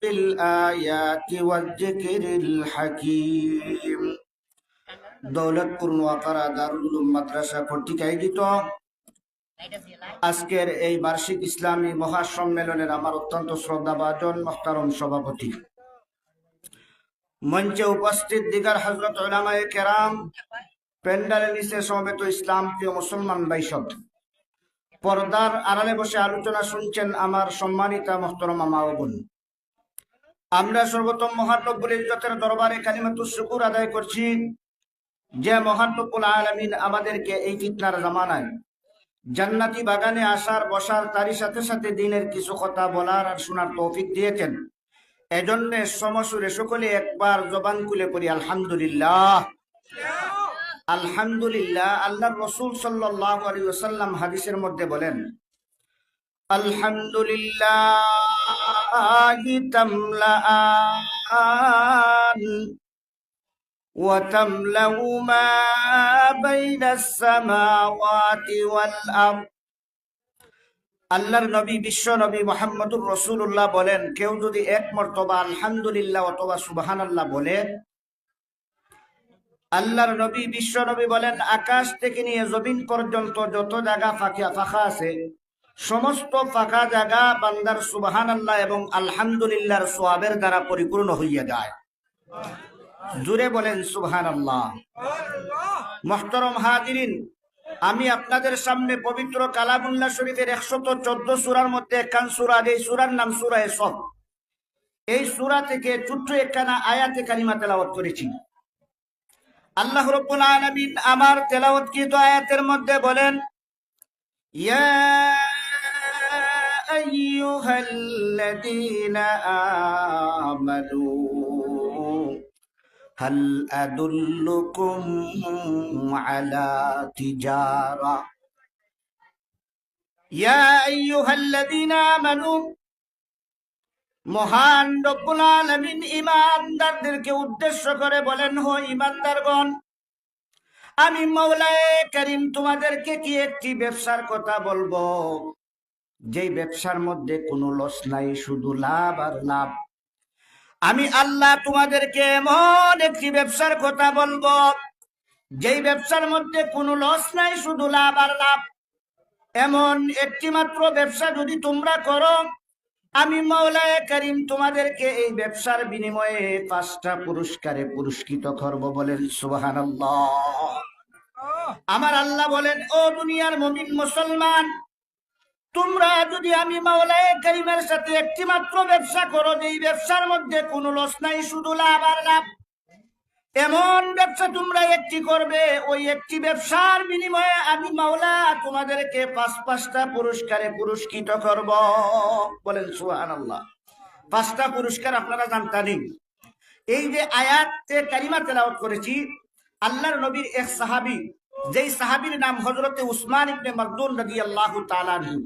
بالآيات والذكر الحكيم দৌলতপুর নোয়াপাড়া দারুল উলুম মাদ্রাসা কর্তৃক আয়োজিত আজকের এই বার্ষিক ইসলামী মহাসম্মেলনের আমার অত্যন্ত শ্রদ্ধাভাজন মোহতারম সভাপতি, মঞ্চে উপস্থিত দিগার হযরত উলামায়ে কেরাম, প্যান্ডেলের নিচে সমবেত ইসলাম প্রিয় মুসলমান ভাইসদ, পর্দার আড়ালে বসে আলোচনা শুনছেন আমার সম্মানিতা মোহতরমা মা ও বোন। আমরা সর্বপ্রথম মহান রব্বুল ইজ্জতের দরবারে কালিমাতুশ শুকর আদায় করছি যে মহান রব্বুল আলামিন আমাদেরকে এই ফিতনার জামানায় জান্নাতি বাগানে আসার বসার তারই সাথে সাথে দিনের কিছু কথা বলার আর শোনার তৌফিক দিয়েছেন। এজন্য সমসুরে সকলে একবার জবান খুলে পড়ি আলহামদুলিল্লাহ। আলহামদুলিল্লাহ। আল্লাহর রাসূল সাল্লাল্লাহু আলাইহি ওয়াসাল্লাম হাদিসের মধ্যে বলেন, আলহামদুলিল্লাহি তামলাআন ওয়া তামলাউ মা বাইনাস সামাওয়াতি ওয়াল আরদ। আল্লাহর নবী বিশ্ব নবী মুহাম্মদুর রাসূলুল্লাহ বলেন, কেউ যদি এক মর্তবা আলহামদুলিল্লাহ অথবা সুবহানাল্লাহ বলে, আল্লাহর নবী বিশ্ব নবী বলেন আকাশ থেকে নিয়ে জমিন পর্যন্ত যত জায়গা ফাঁকা আছে সমস্ত ফাঁকা জায়গা বান্দার সুবহানাল্লাহ এবং আলহামদুলিল্লাহর সওয়াবের দ্বারা পরিপূর্ণ হইয়া যায়। জোরে বলেন সুবহানাল্লাহ। মুহতারাম হাজিরিন, আমি আপনাদের সামনে পবিত্র কালামুল্লাহ শরীফের 114 সূরার মধ্যে একখান সূরা, এই সূরার নাম সূরা সফ। এই সূরা থেকে ছোট্ট একখানা আয়াতে কারিমা তেলাওয়াত করেছি। আল্লাহ রাব্বুল আলামিন আমার তেলাওয়াতকৃত আয়াতের মধ্যে বলেন, ইয়া আইয়ুহাল্লাযীনা আমানু হাল আদুল্লুকুম আলা তিজারা। ইয়া আইয়ুহাল্লাযীনা আমানু, মহান রব্বুল আলামিন ঈমানদারদেরকে উদ্দেশ্য করে বলেন, হো ঈমানদারগণ, আমি মাওলায়ে কারীম তোমাদেরকে কি একটি ব্যবসার কথা বলবো, যেই ব্যবসার মধ্যে কোনো লস নাই, শুধু লাভ আর লাভ। আমি আল্লাহ তোমাদেরকে এমন একটি ব্যবসার কথা বলবো যেই ব্যবসার মধ্যে কোনো লস নাই, শুধু লাভ আর লাভ। এমন একটি মাত্র ব্যবসা যদি তোমরা করো, আমি মাওলায়ে কারীম তোমাদেরকে এই ব্যবসার বিনিময়ে 5টা পুরস্কারে পুরস্কৃত করব। বলেন সুবহানাল্লাহ। আমার আল্লাহ বলেন, ও দুনিয়ার মুমিন মুসলমান, তোমরা যদি আমি মাওলায়ে কারীমের সাথে একটি মাত্র ব্যবসা করো যেই ব্যবসার মধ্যে কোনো লস নাই, শুধু লাভ আর লাভ, এমন ব্যবসা তোমরা একটি করবে, ওই একটি ব্যবসার বিনিময়ে আমি মাওলা তোমাদেরকে 5টা পুরস্কারে পুরস্কৃত করব। বলেন সুবহানাল্লাহ। 5টা পুরস্কার আপনারা জানতেন। এই যে আয়াতে কারিমা তেলাওয়াত করেছি, আল্লাহর নবীর এক সাহাবী, যেই সাহাবীর নাম হযরতে উসমান ইবনে মাকদুম রাদিয়াল্লাহু তাআলা আনহু।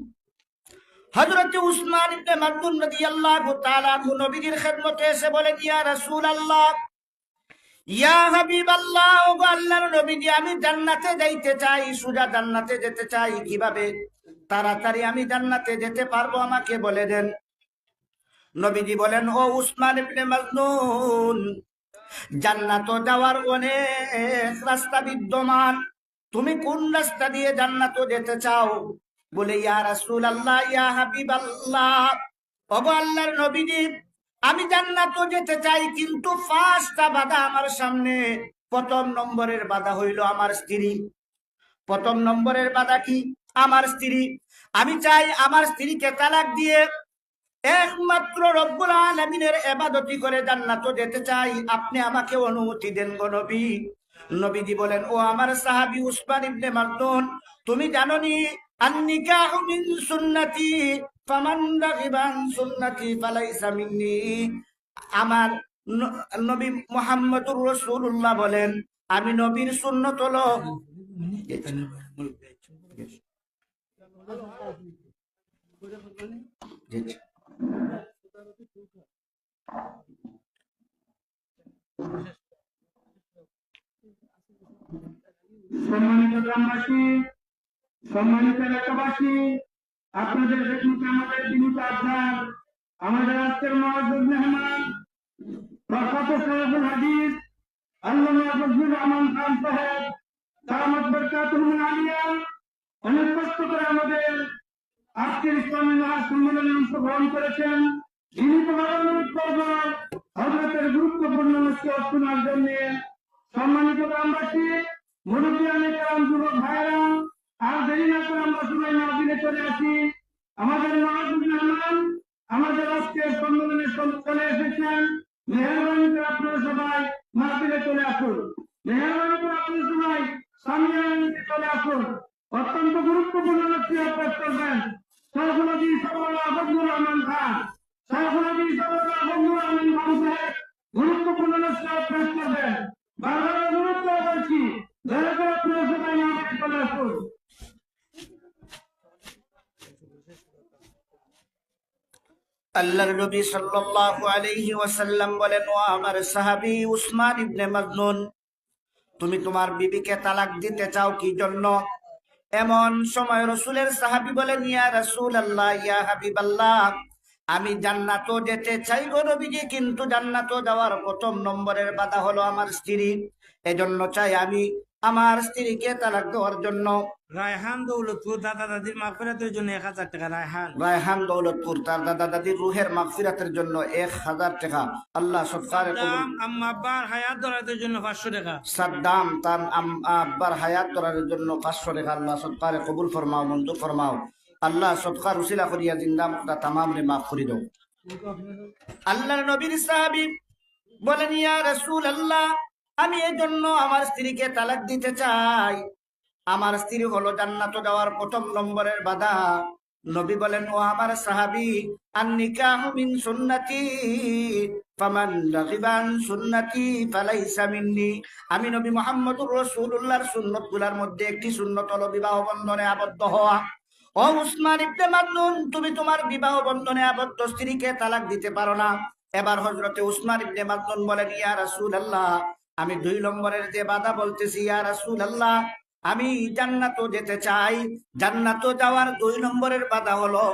হযরতে উসমান ইবনে মাকদুম রাদিয়াল্লাহু তাআলা আনহু নবীর খেদমতে এসে বলেন, ইয়া রাসূলুল্লাহ, ইয়া হাবিবাল্লাহ, ও আল্লাহর নবীজি, আমি জান্নাতে যাইতে চাই, সোজা জান্নাতে যেতে চাই, কিভাবে তাড়াতাড়ি আমি জান্নাতে যেতে পারবো আমাকে বলে দেন। নবীজি বলেন, ও উসমান ইবনে মাকদুম, জান্নাতে যাওয়ার অনেক রাস্তা বিদ্যমান, তুমি কোন রাস্তা দিয়ে জান্নাতে যেতে চাও? বলে, ইয়া রাসূলুল্লাহ, ইয়া হাবিবাল্লাহ, ও আল্লাহর নবীজি, আমি জান্নাতে যেতে চাই, কিন্তু 5টা বাধা আমার সামনে। প্রথম নম্বরের বাধা হইল আমার স্ত্রী। প্রথম নম্বরের বাধা কি? আমার স্ত্রী। আমি চাই আমার স্ত্রীকে তালাক দিয়ে একমাত্র রব্বুল আলামিনের ইবাদতি করে জান্নাতে যেতে চাই, আপনি আমাকে অনুমতি দেন গো নবী। নবীজি বলেন, ও আমার সাহাবী উসমান ইবনে মাকদুম, তুমি জানো নি আন-নিকাহু মিন সুন্নতি ফামান রাগিবা আন সুন্নতি ফালাইসা মিন্নি। আমার নবী মুহাম্মদুর রাসূলুল্লাহ বলেন, আমি নবীর সুন্নত হলো সম্মানিত গ্রামবাসী, সম্মানিত এলাকাবাসী, আপনাদের দেখুন আমাদের বিনীত আবদার, আমাদের আজকের মহাজুদ মেহমান প্রখ্যাত সৈয়দুল হাদিস আল্লামা ফজলুর রহমান খান সাহেব দামাত বরকাতুহুল আলিয়া অনেক কষ্ট করে আমাদের আজকের ইসলামী মহাসম্মেলনে অংশগ্রহণ করেছেন। যিনি তোমার অনুরোধ করব হযরতের গুরুত্বপূর্ণ নসিহত শোনার জন্য। সম্মানিত গ্রামবাসী, মুরব্বিয়ানে কেরাম, যুবক ভাইরা, আর দেরি না করে আমরা সবাই মাহফিলে চলে আসি। আমাদের মহাজুদ মেহমান আমাদের আজকের সম্মেলনে চলে এসেছেন। মেহরবানি করে আপনারা সবাই মাহফিলে চলে আসুন। মেহরবানি করে আপনারা সবাই সামনে চলে আসুন। অত্যন্ত গুরুত্বপূর্ণ নসিহত পেশ করবেন শায়খুল হাদিস সাল্লাল্লাহু ফজলুর রহমান খান। শায়খুল হাদিস সাল্লাল্লাহু ফজলুর রহমান খান সাহেব গুরুত্বপূর্ণ নসিহত পেশ করবেন। বারবার অনুরোধ করে বলছি, দয়া করে আপনারা সবাই মাহফিলে চলে আসুন। আল্লাহর নবী সাল্লাল্লাহু আলাইহি ওয়াসাল্লাম বলেন, ও আমার সাহাবী উসমান ইবনে মাজনুন, তুমি তোমার বিবিকে তালাক দিতে চাও কি জন্য? এমন সময় রাসূলের সাহাবী বলেন, ইয়া রাসূলুল্লাহ, ইয়া হাবিবাল্লাহ, আমি জান্নাতও যেতে চাই গো নবীজি, কিন্তু জান্নাতও যাওয়ার প্রথম নম্বরের বাধা হলো আমার স্ত্রী। এজন্য চাই আমি আমার স্ত্রীকে তালাক দেওয়ার জন্য। রায়হান দৌলতপুর দাদা দাদির মাগফিরাতের জন্য 1000 টাকা। রায়হান দৌলতপুর তার দাদা দাদির রুহের মাগফিরাতের জন্য 1000 টাকা। আল্লাহ সৎকারে কবুল। আম্মা আব্বার হায়াত দরাদের জন্য 500 টাকা। সাদ্দাম তার আব্বার হায়াত দরারের জন্য 500 টাকা। আল্লাহ সৎকারে কবুল ফরমাও, মঞ্জুর ফরমাও। আল্লাহ সৎকার উসিলা করিয়া জিন্দা মুর্দা তামাম রে মাফ করে দাও। আল্লাহর নবীর সাহাবী বলেন, ইয়া রাসূলুল্লাহ, আমি এজন্য আমার স্ত্রীকে তালাক দিতে চাই। আমার স্ত্রী হলো জান্নাত যাওয়ার প্রথম নম্বরের বাধা। নবী বলেন, ও আমার সাহাবী, আন-নিকাহু মিন সুন্নতি ফামান রাগিবা আন সুন্নতি ফালাইসা মিন্নি। আমি নবী মুহাম্মদুর রাসূলুল্লাহর সুন্নতগুলোর মধ্যে একটি সুন্নত হলো বিবাহ বন্ধনে আবদ্ধ হওয়া। ও উসমান ইবনে মাজনুন, তুমি তোমার বিবাহ বন্ধনে আবদ্ধ স্ত্রীকে তালাক দিতে পারো না। এবার হযরতে উসমান ইবনে মাজনুন বলেন, ইয়া রাসূলুল্লাহ, আমি 2 নম্বরের যে বাধা বলতেছি, ইয়া রাসূলুল্লাহ, আমি জান্নাতও যেতে চাই। জান্নাতও যাওয়ার 2 নম্বরের বাধা হলো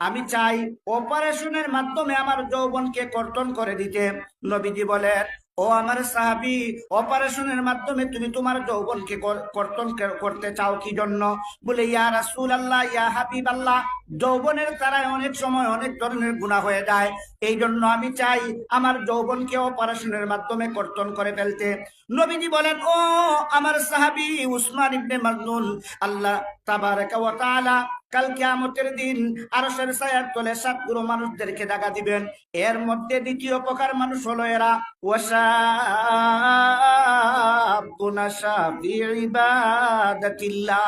আমি চাই অপারেশনের মাধ্যমে আমার যৌবনকে কর্তন করে দিতে। নবীজি বলেন, ও আমার সাহাবী, অপারেশনের মাধ্যমে তুমি তোমার যৌবনকে কর্তন করতে চাও কি জন্য? বলে, ইয়া রাসূলুল্লাহ, ইয়া হাবিবাল্লাহ, যৌবনের দ্বারায় অনেক সময় অনেক ধরনের গুনাহ হয়ে যায়। এই জন্য আমি চাই আমার যৌবনকে অপারেশনের মাধ্যমে কর্তন করে ফেলতে। নবীজি বলেন, ও আমার সাহাবী উসমান ইবনে মাজনুন, আল্লাহ তাবারাকা ওয়া তাআলা কাল কিয়ামতের দিন আরশের ছায়ার তলে 7 গুরু মানুষদেরকে ডাকা দিবেন। এর মধ্যে দ্বিতীয় প্রকার মানুষ হলো এরা, ওয়াশাবুন ফি ইবাদাতিল্লাহ,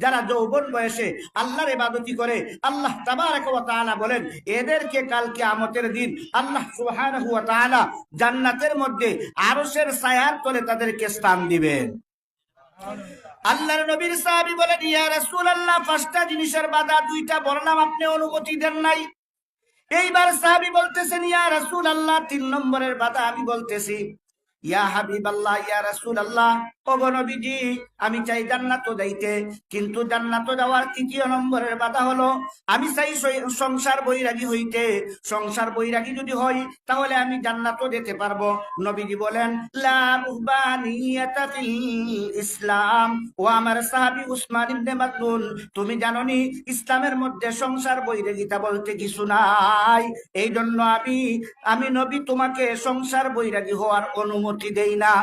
যারা যৌবন বয়সে আল্লাহর ইবাদতি করে। আল্লাহ তাবারাকা ওয়া তাআলা বলেন, এদেরকে কাল কিয়ামতের দিন আল্লাহ সুবহানাহু ওয়া তাআলা জান্নাতের মধ্যে আরশের ছায়ার তলে তাদেরকে স্থান দিবেন। আল্লাহর নবীর সাহাবী বলেন, ইয়া রাসূলুল্লাহ, 5টা জিনিসের বাধা 2টা বললাম, আপনি অনুমতি দেন নাই। এইবার সাহাবী বলতেছেন, ইয়া রাসূলুল্লাহ, 3 নম্বরের বাধা আমি বলতেছি। ইয়া হাবিবাল্লাহ, ইয়া রাসূলুল্লাহ, ও নবীজি, আমি চাই জান্নাত যাইতে, কিন্তু জান্নাত যাওয়ার 3য় নম্বরের বাধা হলো আমি চাই সংসার বৈরাগী হইতে। সংসার বৈরাগী যদি হই তাহলে আমি জান্নাত যেতে পারবো। নবীজি বলেন, লা রুহবানিয়াতা ফিল ইসলাম। ও আমার সাহাবী উসমান ইবনে মাজনুন, তুমি জানোনি ইসলামের মধ্যে সংসার বৈরাগীতা বলতে কিছু নাই। এই জন্য আমি নবী তোমাকে সংসার বৈরাগী হওয়ার অনুমতি দেই না।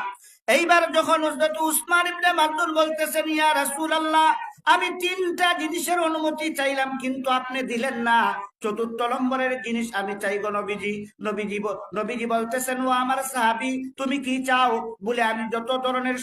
এইবার যখন হযরত উসমান ইবনে মাজনুন বলতেছেন, ইয়া রাসূলুল্লাহ, আমি 3টা জিনিসের অনুমতি চাইলাম কিন্তু আপনি দিলেন না, 4র্থ নম্বরের জিনিস আমি চাই গো নবীজি। নবীজি বলতেছেন, ও আমার সাহাবী, তুমি কি চাও? বলে, আমি যত ধরনের